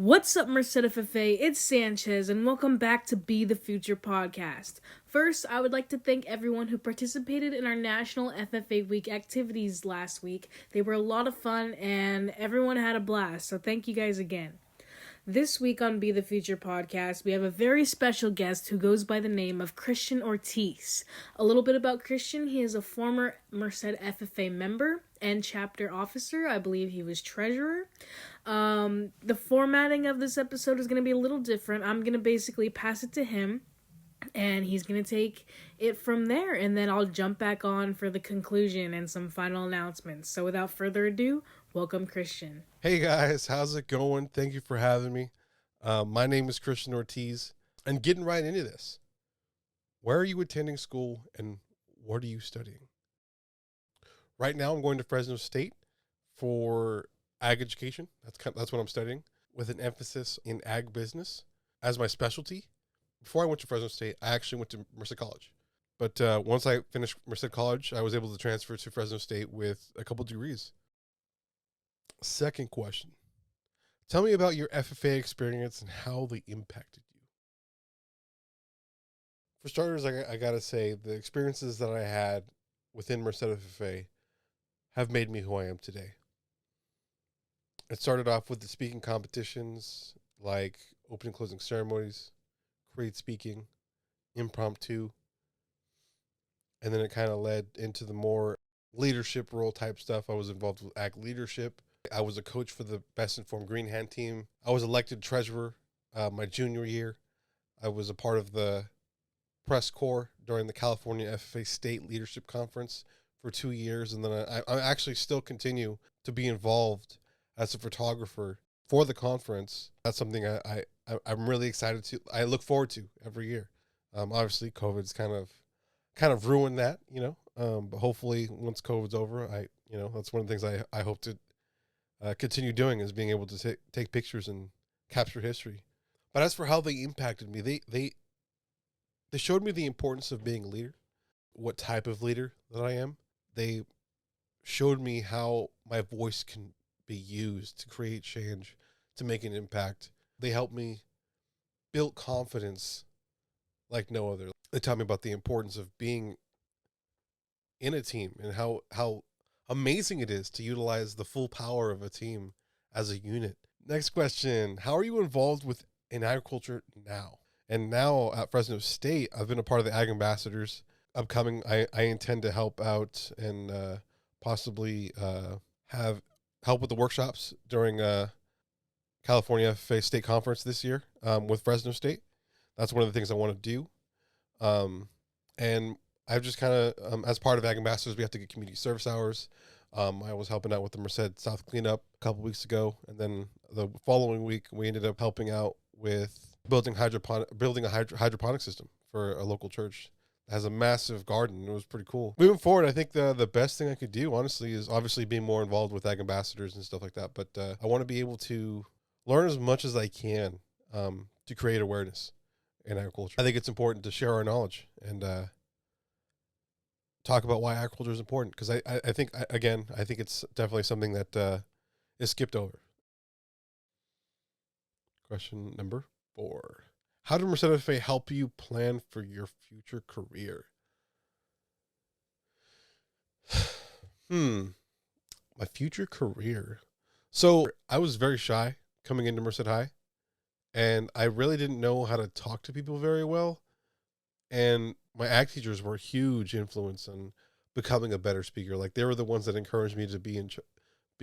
What's up, Merced FFA? It's Sanchez, and welcome back to Be the Future podcast. First, I would like to thank everyone who participated in our National FFA Week activities last week. They were a lot of fun, and everyone had a blast, so thank you guys again. This week on Be the Future podcast, we have a very special guest who goes by the name of Christian Ortez. A little bit about Christian: he is a former Merced FFA member and chapter officer. I believe he was treasurer. The formatting of this episode is going to be a little different. I'm going to basically pass it to him, and he's going to take it from there, and then I'll jump back on for the conclusion and some final announcements. So without further ado, welcome, Christian. Hey guys, how's it going? Thank you for having me. My name is Christian Ortez, and getting right into this. Where are you attending school, and what are you studying? Right now, I'm going to Fresno State for ag education. That's what I'm studying, with an emphasis in ag business as my specialty. Before I went to Fresno State, I actually went to Merced College. But once I finished Merced College, I was able to transfer to Fresno State with a couple degrees. Second question. Tell me about your FFA experience and how they impacted you. For starters, I got to say, the experiences that I had within Merced FFA have made me who I am today. It started off with the speaking competitions, like opening and closing ceremonies, creed speaking, impromptu, and then it kind of led into the more leadership role type stuff. I was involved with ag leadership. I was a coach for the Best Informed Green Hand team. I was elected treasurer my junior year. I was a part of the press corps during the California FFA State Leadership Conference for 2 years. And then I actually still continue to be involved as a photographer for the conference. That's something I'm really excited to. I look forward to every year. Obviously, COVID's kind of ruined that, but hopefully once COVID's over, that's one of the things I hope to continue doing, is being able to take pictures and capture history. But as for how they impacted me, they showed me the importance of being a leader, what type of leader that I am. They showed me how my voice can be used to create change, to make an impact. They helped me build confidence like no other. They taught me about the importance of being in a team and how amazing it is to utilize the full power of a team as a unit. Next question. How are you involved in agriculture now? And now at Fresno State, I've been a part of the Ag Ambassadors. Upcoming, I intend to help out and possibly have help with the workshops during California FFA State Conference this year with Fresno State. That's one of the things I want to do. And I've just kind of, as part of Ag Ambassadors, we have to get community service hours. I was helping out with the Merced South cleanup a couple weeks ago, and then the following week we ended up helping out with building a hydroponic system for a local church that has a massive garden. It was pretty cool. Moving forward, I think the best thing I could do, honestly, is obviously being more involved with Ag Ambassadors and stuff like that. But I want to be able to learn as much as I can to create awareness in agriculture. I think it's important to share our knowledge and talk about why agriculture is important, because I think it's definitely something that is skipped over. Question number 4. How did Merced FFA help you plan for your future career? My future career. So I was very shy coming into Merced High, and I really didn't know how to talk to people very well. And my ag teachers were a huge influence on becoming a better speaker. Like, they were the ones that encouraged me to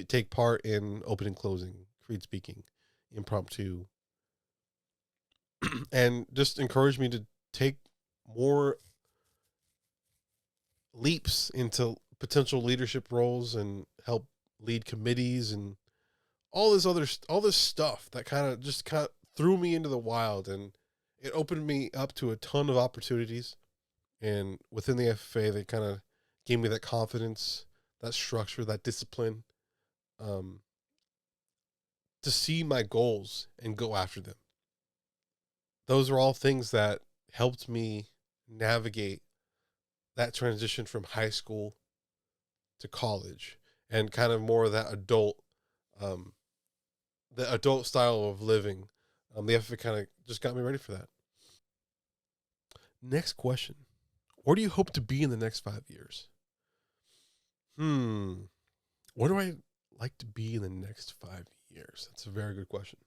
take part in opening, closing, creed speaking, impromptu, and just encouraged me to take more leaps into potential leadership roles and help lead committees and all this stuff that kind of threw me into the wild, and it opened me up to a ton of opportunities. And within the FFA, they kind of gave me that confidence, that structure, that discipline, to see my goals and go after them. Those are all things that helped me navigate that transition from high school to college and kind of more of that adult the adult style of living. The FFA kind of just got me ready for that. Next question. Where do you hope to be in the next 5 years? Where do I like to be in the next 5 years? That's a very good question.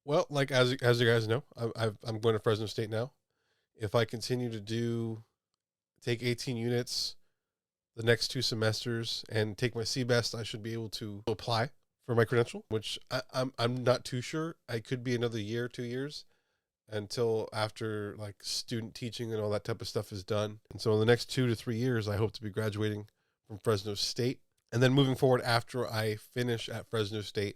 Well, like as you guys know, I'm going to Fresno State now. If I continue to take 18 units the next 2 semesters and take my CBEST, I should be able to apply for my credential, which I'm not too sure. I could be another year, 2 years until after like student teaching and all that type of stuff is done. And so in the next 2 to 3 years, I hope to be graduating from Fresno State. And then moving forward after I finish at Fresno State,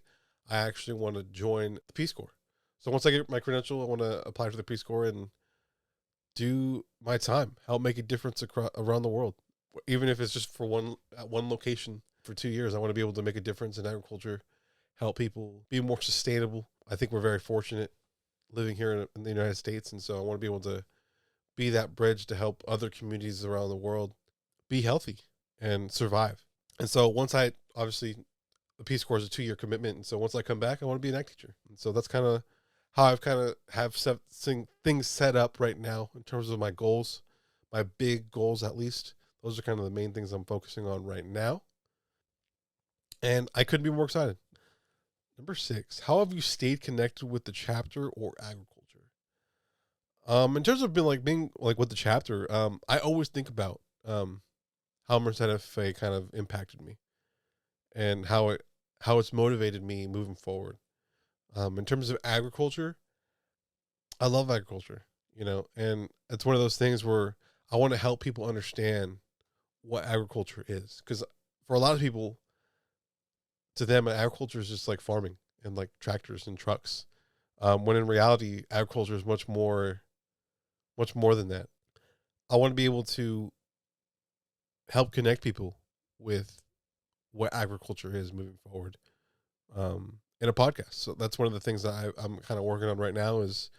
I actually want to join the Peace Corps. So once I get my credential, I want to apply for the Peace Corps and do my time, help make a difference around the world. Even if it's just for one location for 2 years, I want to be able to make a difference in agriculture, help people be more sustainable. I think we're very fortunate living here in the United States. And so I want to be able to be that bridge to help other communities around the world be healthy and survive. And so once obviously the Peace Corps is a 2-year commitment. And so once I come back, I want to be an ag teacher. And so that's kind of how I've kind of have things set up right now in terms of my goals, my big goals at least. Those are kind of the main things I'm focusing on right now. And I couldn't be more excited. Number 6, how have you stayed connected with the chapter or agriculture? In terms of being with the chapter, I always think about how Merced FFA kind of impacted me and how it's motivated me moving forward. In terms of agriculture, I love agriculture, and it's one of those things where I want to help people understand what agriculture is. Because for a lot of people, to them, agriculture is just like farming and like tractors and trucks. When in reality, agriculture is much more than that. I want to be able to help connect people with what agriculture is moving forward in a podcast. So that's one of the things that I'm kind of working on right now is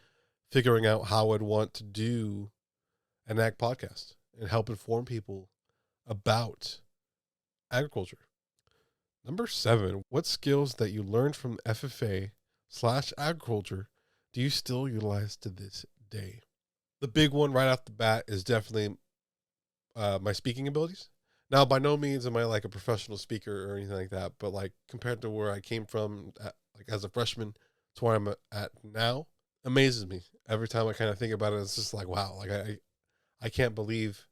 figuring out how I'd want to do an ag podcast and help inform people about agriculture. Number 7, what skills that you learned from FFA/agriculture do you still utilize to this day? The big one right off the bat is definitely my speaking abilities. Now, by no means am I like a professional speaker or anything like that, but like compared to where I came from, like as a freshman to where I'm at now, amazes me every time I kind of think about it. It's just like, wow, like I can't believe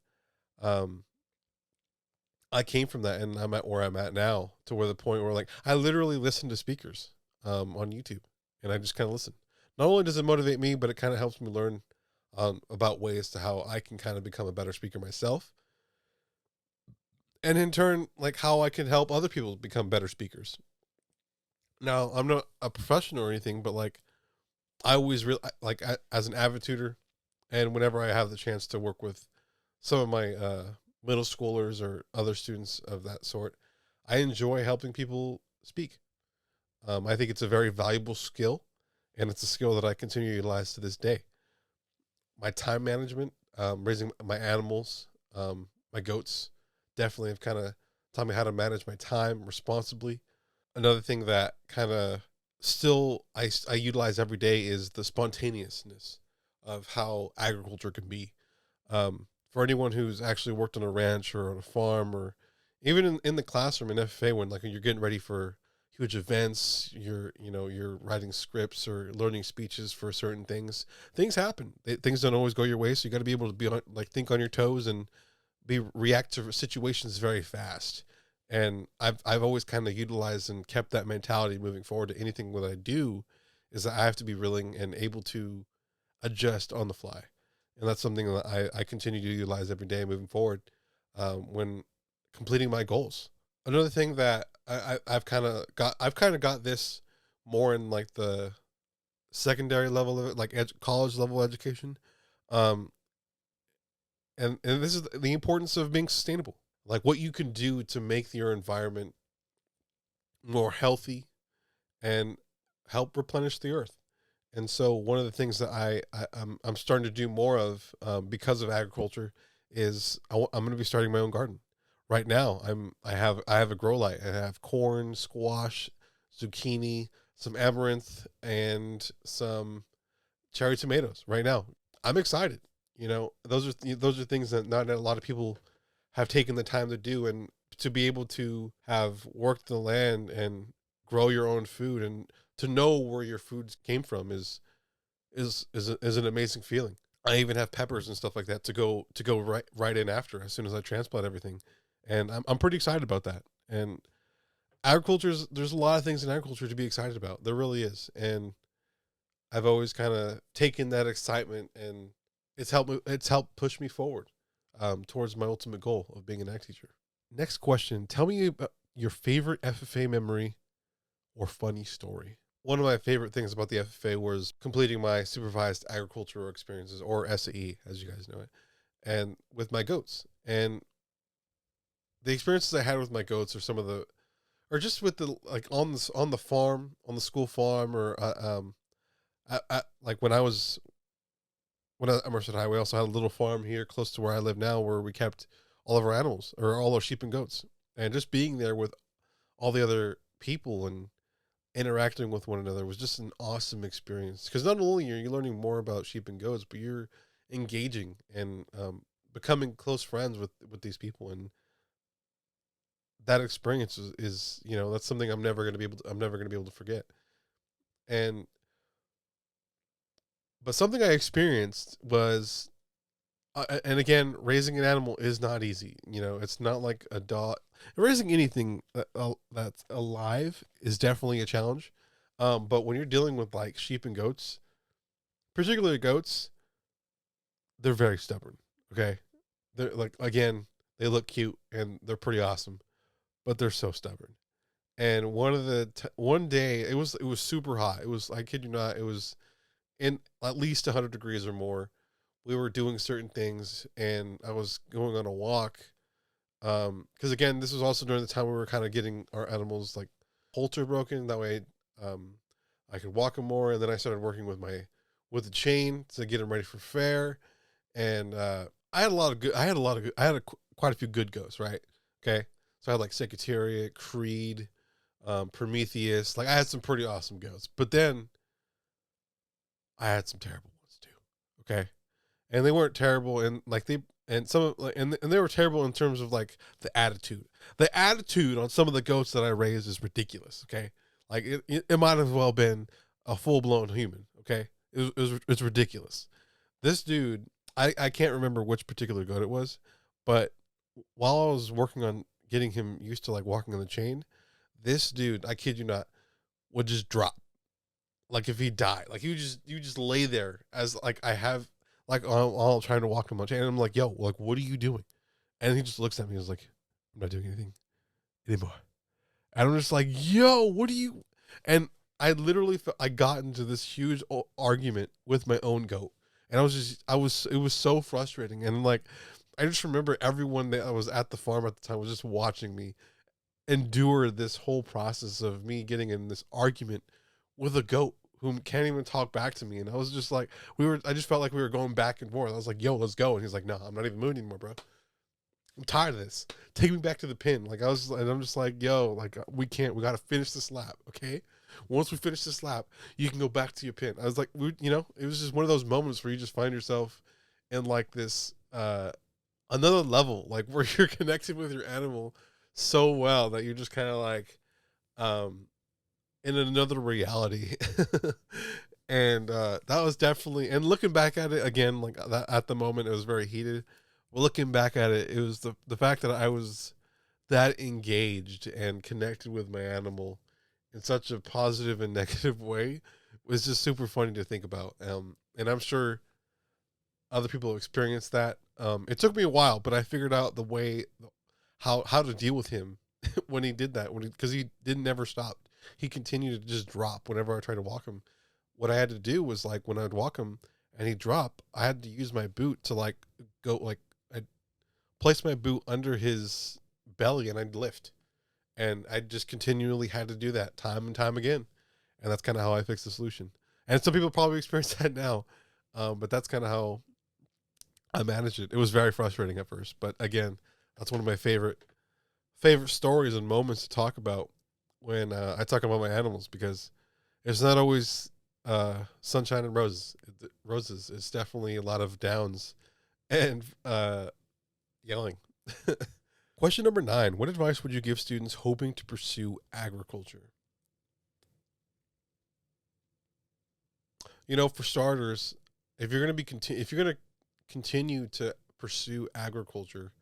I came from that and I'm at where I'm at now, to where the point where like I literally listen to speakers on YouTube and I just kind of listen. Not only does it motivate me, but it kind of helps me learn about ways to how I can kind of become a better speaker myself. And in turn, like how I can help other people become better speakers. Now, I'm not a professional or anything, but like I always as an avid tutor, and whenever I have the chance to work with some of my middle schoolers or other students of that sort, I enjoy helping people speak. I think it's a very valuable skill, and it's a skill that I continue to utilize to this day. My time management, raising my animals, my goats, definitely have kind of taught me how to manage my time responsibly. Another thing that kind of still I utilize every day is the spontaneousness of how agriculture can be. For anyone who's actually worked on a ranch or on a farm, or even in the classroom in FFA, when you're getting ready for huge events, you're writing scripts or learning speeches for certain things. Things happen. Things don't always go your way, so you got to be able to be think on your toes and react to situations very fast. And I've always kind of utilized and kept that mentality moving forward to anything that I do, is that I have to be willing and able to adjust on the fly. And that's something that I continue to utilize every day moving forward when completing my goals. Another thing that I've kind of got this more in like the secondary level of it, like college level education. Um, and this is the importance of being sustainable, like what you can do to make your environment more healthy and help replenish the earth. And so one of the things that I'm starting to do more of because of agriculture is I'm going to be starting my own garden. Right now, I have a grow light. I have corn, squash, zucchini, some amaranth, and some cherry tomatoes right now. I'm excited. Those are things that not a lot of people have taken the time to do, and to be able to have worked the land and grow your own food, and to know where your foods came from is an amazing feeling. I even have peppers and stuff like that to go right in after, as soon as I transplant everything, and I'm pretty excited about that. And there's a lot of things in agriculture to be excited about. There really is, and I've always kind of taken that excitement, and it's helped push me forward, towards my ultimate goal of being an ag teacher. Next question: tell me about your favorite FFA memory or funny story. One of my favorite things about the FFA was completing my supervised agricultural experiences, or SAE, as you guys know it, and with my goats. And the experiences I had with my goats are some of the, or just with the, like, on the farm, on the school farm, or like when I was when I at Merced Highway, we also had a little farm here close to where I live now, where we kept all of our animals, or all our sheep and goats, and just being there with all the other people and interacting with one another was just an awesome experience. Because not only are you learning more about sheep and goats, but you're engaging and, becoming close friends with these people, and that experience is that's something I'm never going to be able to forget. And but something I experienced was, and again, raising an animal is not easy. It's not like a dog. Raising anything that's alive is definitely a challenge. But when you're dealing with, like, sheep and goats, particularly goats, they're very stubborn. Okay, they're like, again, they look cute and they're pretty awesome, but they're so stubborn. And one day, it was super hot. It was, I kid you not, it was in at least 100 degrees or more. We were doing certain things, and I was going on a walk. Because again, this was also during the time we were kind of getting our animals, like, halter broken. That way, I could walk them more. And then I started working with the chain to get them ready for fair. And I had quite a few good goats, right? Okay, so I had, like, Secretariat, Creed, Prometheus. Like, I had some pretty awesome goats, but then I had some terrible ones too. Okay, and they weren't terrible, and like they and some of, like, and they were terrible in terms of, like, the attitude. The attitude on some of the goats that I raised is ridiculous. Okay, like it might have well been a full blown human. Okay, it's ridiculous. This dude, I can't remember which particular goat it was, but while I was working on getting him used to, like, walking on the chain, this dude, I kid you not, would just drop. Like, if he died, like, you just lay there, as, like, I have, like, all trying to walk him on chain, and I'm like, yo, like, what are you doing? And he just looks at me and is like, I'm not doing anything anymore. And I'm just like, yo, what are you? And I literally I got into this huge argument with my own goat, and it was so frustrating. And, like, I just remember everyone that was at the farm at the time was just watching me endure this whole process of me getting in this argument with a goat who can't even talk back to me. And I was just like, I just felt like we were going back and forth. I was like, yo, let's go. And he's like, no, I'm not even moving anymore, bro. I'm tired of this. Take me back to the pen. Like, and I'm just like, yo, like, we got to finish this lap. Okay. Once we finish this lap, you can go back to your pen. I was like, it was just one of those moments where you just find yourself in, like, this, another level, like, where you're connected with your animal so well that you're just kind of like, in another reality. And that was definitely, and looking back at it again, like, that, at the moment it was very heated, but looking back at it, it was the fact that I was that engaged and connected with my animal in such a positive and negative way was just super funny to think about. And I'm sure other people experienced that. It took me a while, but I figured out the way, how to deal with him when he did that, because he didn't never stop. He continued to just drop whenever I tried to walk him. What I had to do was, like, when I'd walk him and he'd drop, I had to use my boot to, like, go, like, I'd place my boot under his belly and I'd lift. And I just continually had to do that time and time again. And that's kind of how I fixed the solution. And some people probably experience that now. But that's kind of how I managed it. It was very frustrating at first, but again, that's one of my favorite stories and moments to talk about when I talk about my animals, because it's not always sunshine and roses. It's definitely a lot of downs and yelling. Question number 9. What advice would you give students hoping to pursue agriculture? For starters, if you're going to if you're going to continue to pursue agriculture,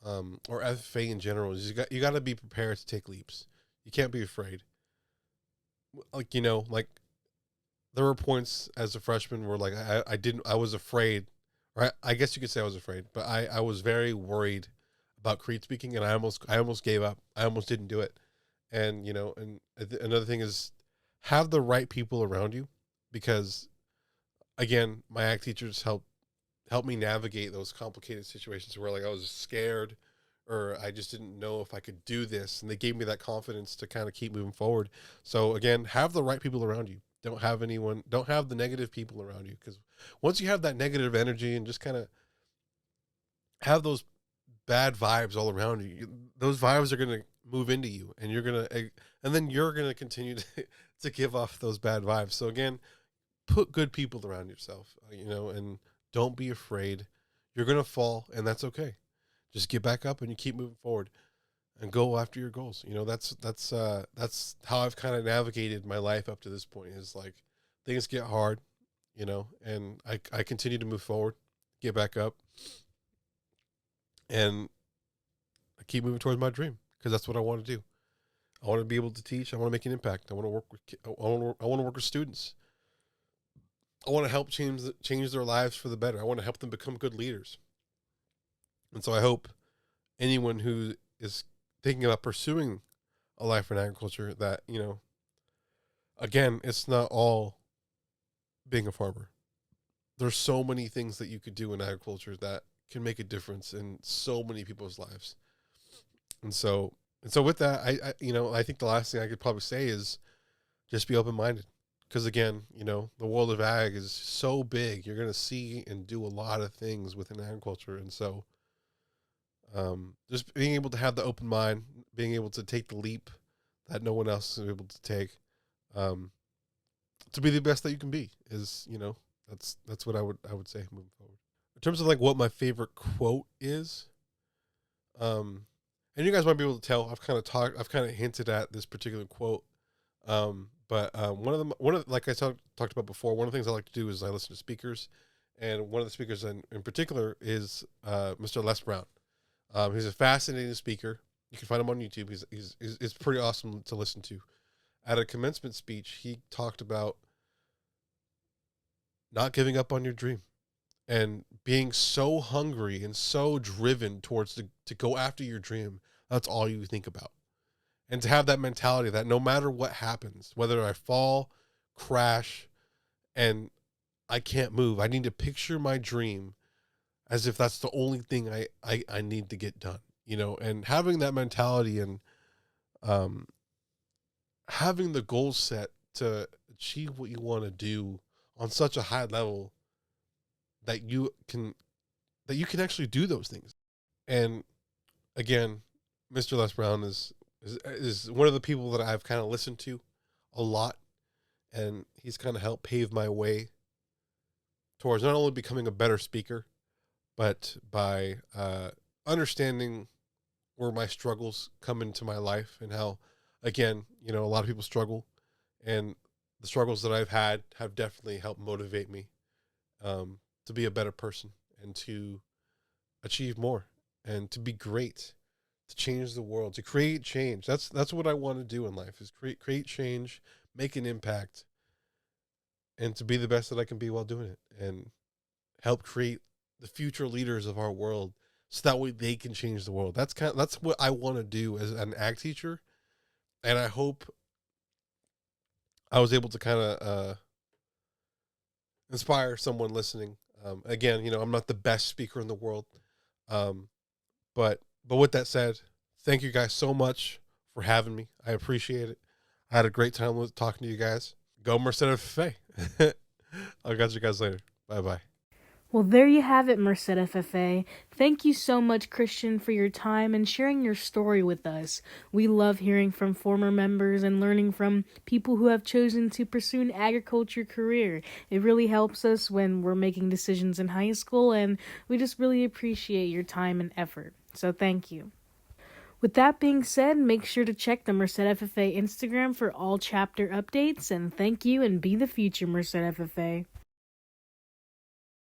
or FFA in general, you got to be prepared to take leaps. You can't be afraid. Like there were points as a freshman where I was afraid, right? I guess you could say I was afraid, but I was very worried about Creed speaking, and I almost gave up. I almost didn't do it. And another thing is, have the right people around you, because again, my ag teachers helped me navigate those complicated situations where I was scared, or I just didn't know if I could do this, and they gave me that confidence to kind of keep moving forward. So again, have the right people around you. Don't have the negative people around you, because once you have that negative energy and just kind of have those bad vibes all around you, those vibes are going to move into you, and then you're going to continue to give off those bad vibes. So again, put good people around yourself, and don't be afraid. You're going to fall, and that's okay. Just get back up and you keep moving forward and go after your goals. That's how I've kind of navigated my life up to this point, is things get hard, and I continue to move forward, get back up, and I keep moving towards my dream, because that's what I want to do. I want to be able to teach. I want to make an impact. I want to work with I want to work with students. I want to help change their lives for the better. I want to help them become good leaders. And so I hope anyone who is thinking about pursuing a life in agriculture, that, again, it's not all being a farmer. There's so many things that you could do in agriculture that can make a difference in so many people's lives. And so with that, I think the last thing I could probably say is just be open-minded. Because again, the world of ag is so big. You're going to see and do a lot of things within agriculture. And so just being able to have the open mind, being able to take the leap that no one else is able to take, to be the best that you can be, is, that's what I would say moving forward. In terms of what my favorite quote is, and you guys might be able to tell, I've kind of hinted at this particular quote. But like I talked about before, one of the things I like to do is I listen to speakers, and one of the speakers in particular is Mr. Les Brown. He's a fascinating speaker. You can find him on YouTube. He's pretty awesome to listen to. At a commencement speech, he talked about not giving up on your dream, and being so hungry and so driven towards to go after your dream. That's all you think about. And to have that mentality that no matter what happens, whether I fall, crash, and I can't move, I need to picture my dream as if that's the only thing I need to get done, and having that mentality, and having the goal set to achieve what you want to do on such a high level that you can actually do those things. And again, Mr. Les Brown is one of the people that I've kind of listened to a lot, and he's kind of helped pave my way towards not only becoming a better speaker, but by understanding where my struggles come into my life, and how, again, a lot of people struggle, and the struggles that I've had have definitely helped motivate me to be a better person, and to achieve more, and to be great, to change the world, to create change. That's what I want to do in life, is create change, make an impact, and to be the best that I can be while doing it, and help create the future leaders of our world, so that way they can change the world. That's what I want to do as an ag teacher. And I hope I was able to kind of inspire someone listening. Again, I'm not the best speaker in the world. But with that said, thank you guys so much for having me. I appreciate it. I had a great time talking to you guys. Go Merced FFA. I'll catch you guys later. Bye-bye. Well, there you have it, Merced FFA. Thank you so much, Christian, for your time and sharing your story with us. We love hearing from former members and learning from people who have chosen to pursue an agriculture career. It really helps us when we're making decisions in high school, and we just really appreciate your time and effort. So thank you. With that being said, make sure to check the Merced FFA Instagram for all chapter updates, and thank you and be the future, Merced FFA.